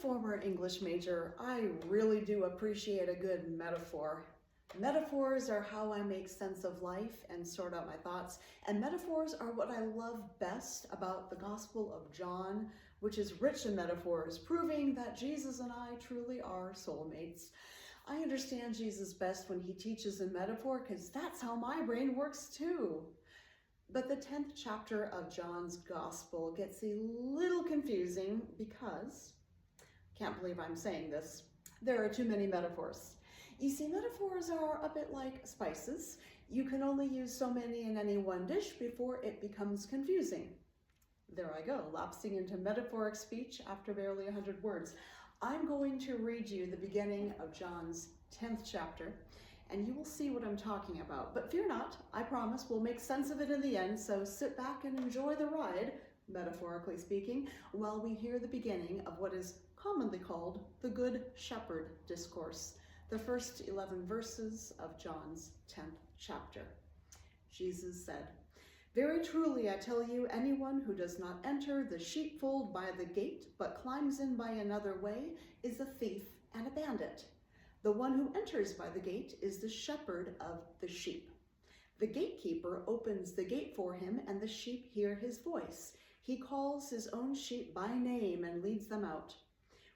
former English major, I really do appreciate a good metaphor. Metaphors are how I make sense of life and sort out my thoughts, and metaphors are what I love best about the Gospel of John, which is rich in metaphors, proving that Jesus and I truly are soulmates. I understand Jesus best when he teaches in metaphor because that's how my brain works too. But the 10th chapter of John's Gospel gets a little confusing because, can't believe I'm saying this, there are too many metaphors. You see, metaphors are a bit like spices. You can only use so many in any one dish before it becomes confusing. There I go, lapsing into metaphoric speech after barely 100 words. I'm going to read you the beginning of John's 10th chapter, and you will see what I'm talking about. But fear not, I promise we'll make sense of it in the end, so sit back and enjoy the ride, metaphorically speaking, while we hear the beginning of what is commonly called the Good Shepherd Discourse, the first 11 verses of John's 10th chapter. Jesus said, "Very truly I tell you, anyone who does not enter the sheepfold by the gate, but climbs in by another way, is a thief and a bandit. The one who enters by the gate is the shepherd of the sheep. The gatekeeper opens the gate for him, and the sheep hear his voice. He calls his own sheep by name and leads them out.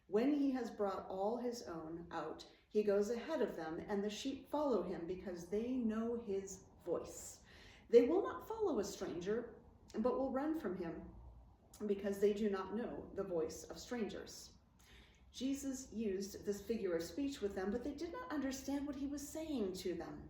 When he has brought all his own out, he goes ahead of them, and the sheep follow him because they know his voice. They will not follow a stranger, but will run from him because they do not know the voice of strangers." Jesus used this figure of speech with them, but they did not understand what he was saying to them.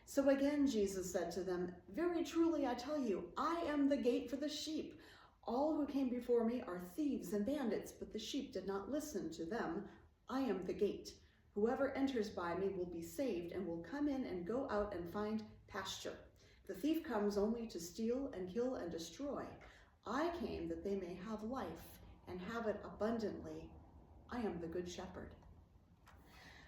So again, Jesus said to them, "Very truly I tell you, I am the gate for the sheep. All who came before me are thieves and bandits, but the sheep did not listen to them. I am the gate. Whoever enters by me will be saved and will come in and go out and find pasture. The thief comes only to steal and kill and destroy. I came that they may have life and have it abundantly. I am the good shepherd."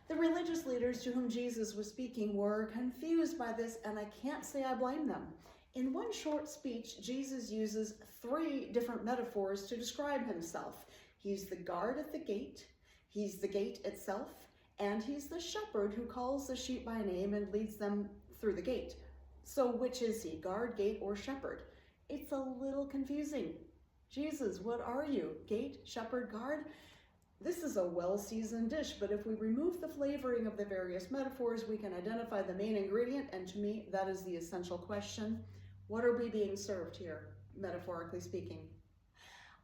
The religious leaders to whom Jesus was speaking were confused by this, and I can't say I blame them. In one short speech, Jesus uses 3 different metaphors to describe himself. He's the guard at the gate, he's the gate itself, and he's the shepherd who calls the sheep by name and leads them through the gate. So which is he, guard, gate, or shepherd? It's a little confusing. Jesus, what are you? Gate, shepherd, guard? This is a well-seasoned dish, but if we remove the flavoring of the various metaphors, we can identify the main ingredient, and to me, that is the essential question. What are we being served here, metaphorically speaking?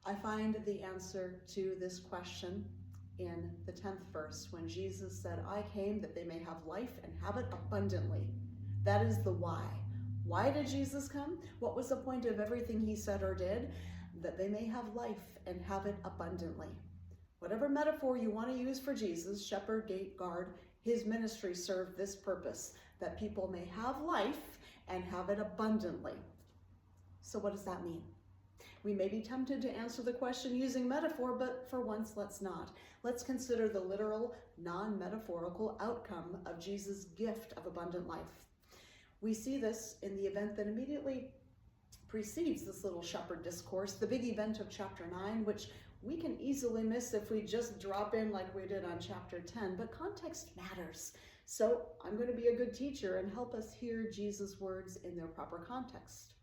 I find the answer to this question in the 10th verse, when Jesus said, "I came that they may have life and have it abundantly." That is the why. Why did Jesus come? What was the point of everything he said or did? That they may have life and have it abundantly. Whatever metaphor you want to use for Jesus, shepherd, gate, guard, his ministry served this purpose, that people may have life and have it abundantly. So what does that mean? We may be tempted to answer the question using metaphor, but for once, let's not. Let's consider the literal, non-metaphorical outcome of Jesus' gift of abundant life. We see this in the event that immediately precedes this little shepherd discourse, the big event of chapter 9, which we can easily miss if we just drop in like we did on chapter 10, but context matters. So I'm going to be a good teacher and help us hear Jesus' words in their proper context.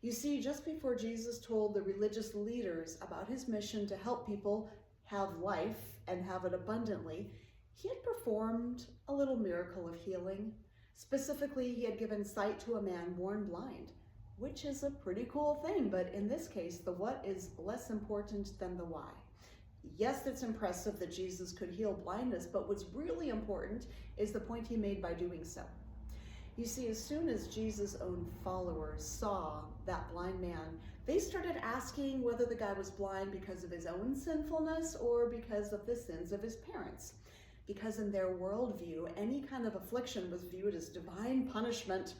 You see, just before Jesus told the religious leaders about his mission to help people have life and have it abundantly, he had performed a little miracle of healing. Specifically, he had given sight to a man born blind, which is a pretty cool thing, but in this case, the what is less important than the why. Yes, it's impressive that Jesus could heal blindness, but what's really important is the point he made by doing so. You see, as soon as Jesus' own followers saw that blind man, they started asking whether the guy was blind because of his own sinfulness or because of the sins of his parents. Because in their worldview, any kind of affliction was viewed as divine punishment,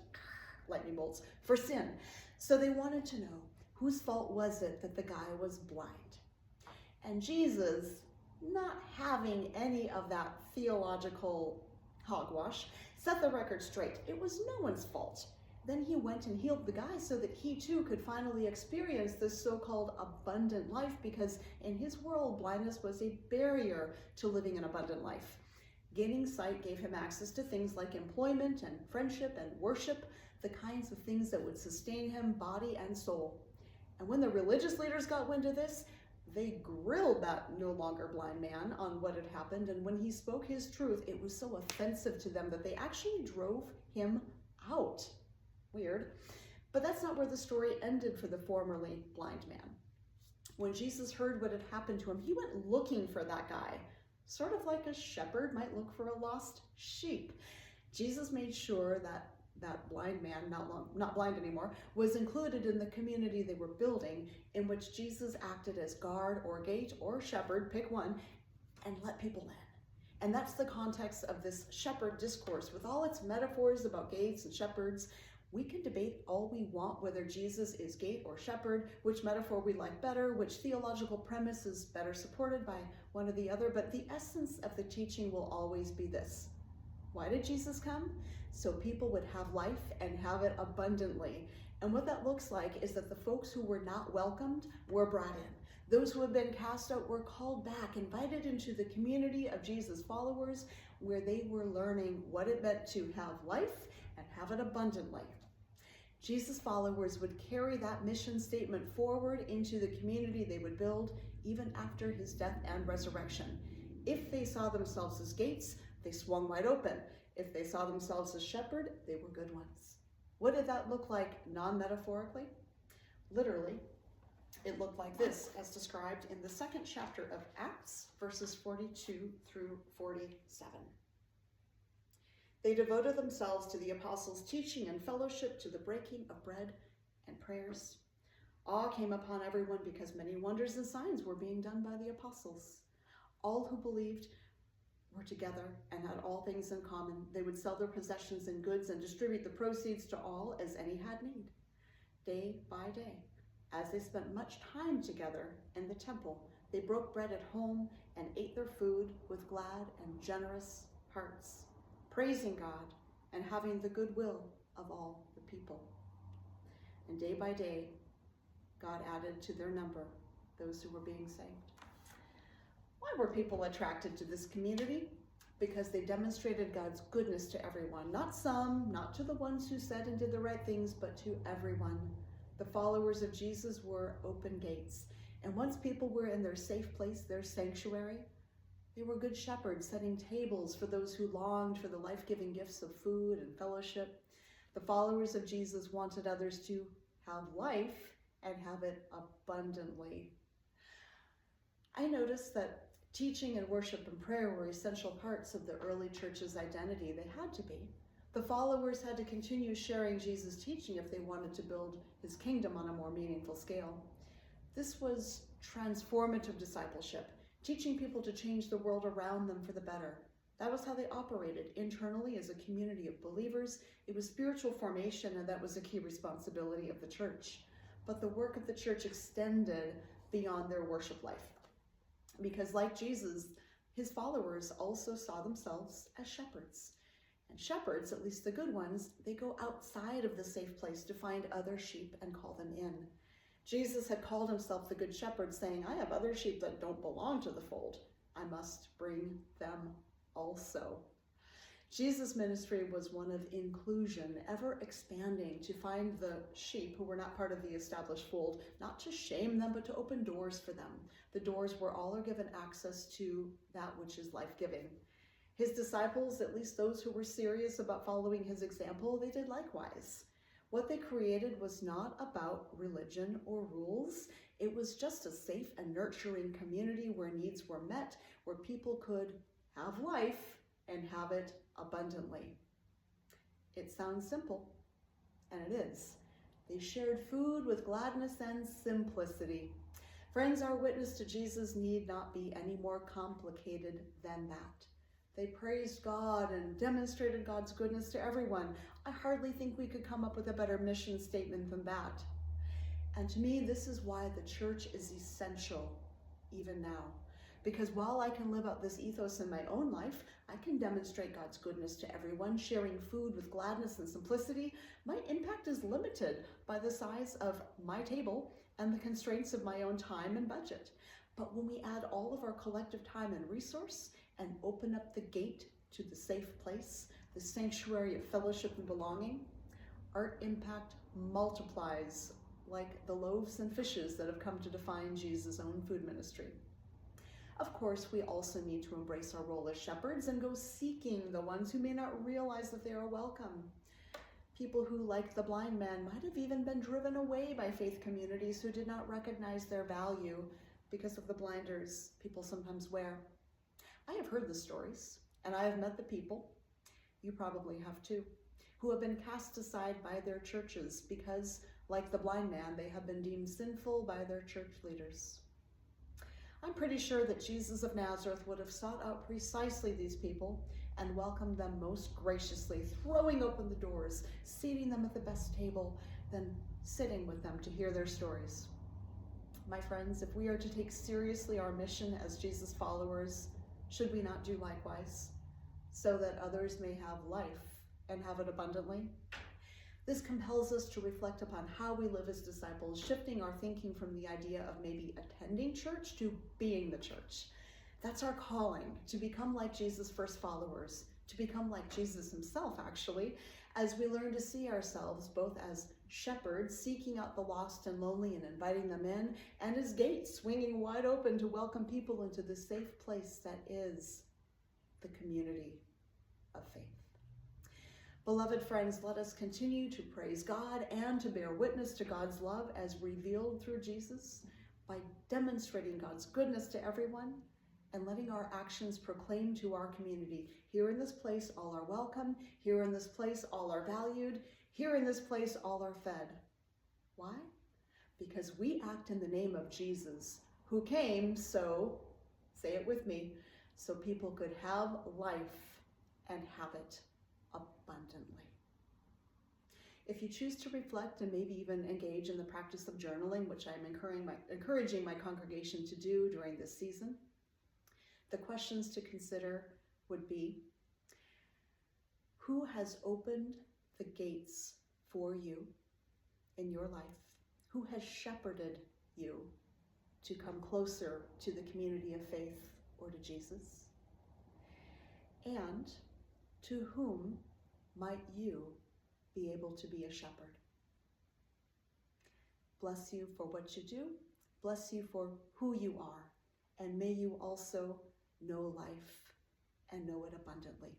lightning bolts, for sin. So they wanted to know, whose fault was it that the guy was blind? And Jesus, not having any of that theological hogwash, set the record straight. It was no one's fault. Then he went and healed the guy so that he too could finally experience this so-called abundant life, because in his world, blindness was a barrier to living an abundant life. Gaining sight gave him access to things like employment and friendship and worship, the kinds of things that would sustain him body and soul. And when the religious leaders got wind of this, they grilled that no longer blind man on what had happened, and when he spoke his truth, it was so offensive to them that they actually drove him out. Weird. But that's not where the story ended for the formerly blind man. When Jesus heard what had happened to him, he went looking for that guy, sort of like a shepherd might look for a lost sheep. Jesus made sure that that blind man, not blind anymore, was included in the community they were building, in which Jesus acted as guard or gate or shepherd, pick one, and let people in. And that's the context of this shepherd discourse, with all its metaphors about gates and shepherds. We can debate all we want whether Jesus is gate or shepherd, which metaphor we like better, which theological premise is better supported by one or the other, but the essence of the teaching will always be this. Why did Jesus come? So people would have life and have it abundantly. And what that looks like is that the folks who were not welcomed were brought in. Those who had been cast out were called back, invited into the community of Jesus' followers, where they were learning what it meant to have life and have it abundantly. Jesus' followers would carry that mission statement forward into the community they would build, even after his death and resurrection. If they saw themselves as gates, they swung wide open. If they saw themselves as shepherd, they were good ones. What did that look like non-metaphorically? Literally, it looked like this, as described in the 2nd chapter of Acts, verses 42 through 47. They devoted themselves to the apostles' teaching and fellowship, to the breaking of bread and prayers. Awe came upon everyone because many wonders and signs were being done by the apostles. All who believed were together and had all things in common. They would sell their possessions and goods and distribute the proceeds to all as any had need. Day by day, as they spent much time together in the temple, they broke bread at home and ate their food with glad and generous hearts, praising God and having the goodwill of all the people. And day by day, God added to their number those who were being saved. Why were people attracted to this community? Because they demonstrated God's goodness to everyone. Not some, not to the ones who said and did the right things, but to everyone. The followers of Jesus were open gates. And once people were in their safe place, their sanctuary, they were good shepherds, setting tables for those who longed for the life-giving gifts of food and fellowship. The followers of Jesus wanted others to have life and have it abundantly. I noticed that teaching and worship and prayer were essential parts of the early church's identity. They had to be. The followers had to continue sharing Jesus' teaching if they wanted to build his kingdom on a more meaningful scale. This was transformative discipleship, teaching people to change the world around them for the better. That was how they operated internally as a community of believers. It was spiritual formation, and that was a key responsibility of the church. But the work of the church extended beyond their worship life, because like Jesus, his followers also saw themselves as shepherds. And shepherds, at least the good ones, they go outside of the safe place to find other sheep and call them in. Jesus had called himself the Good Shepherd, saying, I have other sheep that don't belong to the fold. I must bring them also. Jesus' ministry was one of inclusion, ever expanding to find the sheep who were not part of the established fold, not to shame them, but to open doors for them. The doors where all are given access to that which is life-giving. His disciples, at least those who were serious about following his example, they did likewise. What they created was not about religion or rules. It was just a safe and nurturing community where needs were met, where people could have life and have it abundantly. It sounds simple, and it is. They shared food with gladness and simplicity. Friends, our witness to Jesus need not be any more complicated than that. They praised God and demonstrated God's goodness to everyone. I hardly think we could come up with a better mission statement than that. And to me, this is why the church is essential even now. Because while I can live out this ethos in my own life, I can demonstrate God's goodness to everyone. Sharing food with gladness and simplicity, my impact is limited by the size of my table and the constraints of my own time and budget. But when we add all of our collective time and resource and open up the gate to the safe place, the sanctuary of fellowship and belonging, our impact multiplies like the loaves and fishes that have come to define Jesus' own food ministry. Of course, we also need to embrace our role as shepherds and go seeking the ones who may not realize that they are welcome. People who, like the blind man, might have even been driven away by faith communities who did not recognize their value because of the blinders people sometimes wear. I have heard the stories, and I have met the people, you probably have too, who have been cast aside by their churches because, like the blind man, they have been deemed sinful by their church leaders. I'm pretty sure that Jesus of Nazareth would have sought out precisely these people and welcomed them most graciously, throwing open the doors, seating them at the best table, then sitting with them to hear their stories. My friends, if we are to take seriously our mission as Jesus followers, should we not do likewise, so that others may have life and have it abundantly? This compels us to reflect upon how we live as disciples, shifting our thinking from the idea of maybe attending church to being the church. That's our calling, to become like Jesus' first followers, to become like Jesus himself, actually, as we learn to see ourselves both as shepherds seeking out the lost and lonely and inviting them in, and as gates swinging wide open to welcome people into the safe place that is the community of faith. Beloved friends, let us continue to praise God and to bear witness to God's love as revealed through Jesus by demonstrating God's goodness to everyone and letting our actions proclaim to our community, here in this place all are welcome, here in this place all are valued, here in this place all are fed. Why? Because we act in the name of Jesus, who came so, say it with me, so people could have life and have it abundantly. If you choose to reflect and maybe even engage in the practice of journaling, which I'm encouraging my congregation to do during this season, the questions to consider would be, who has opened the gates for you in your life? Who has shepherded you to come closer to the community of faith or to Jesus? And to whom might you be able to be a shepherd? Bless you for what you do. Bless you for who you are. And may you also know life and know it abundantly.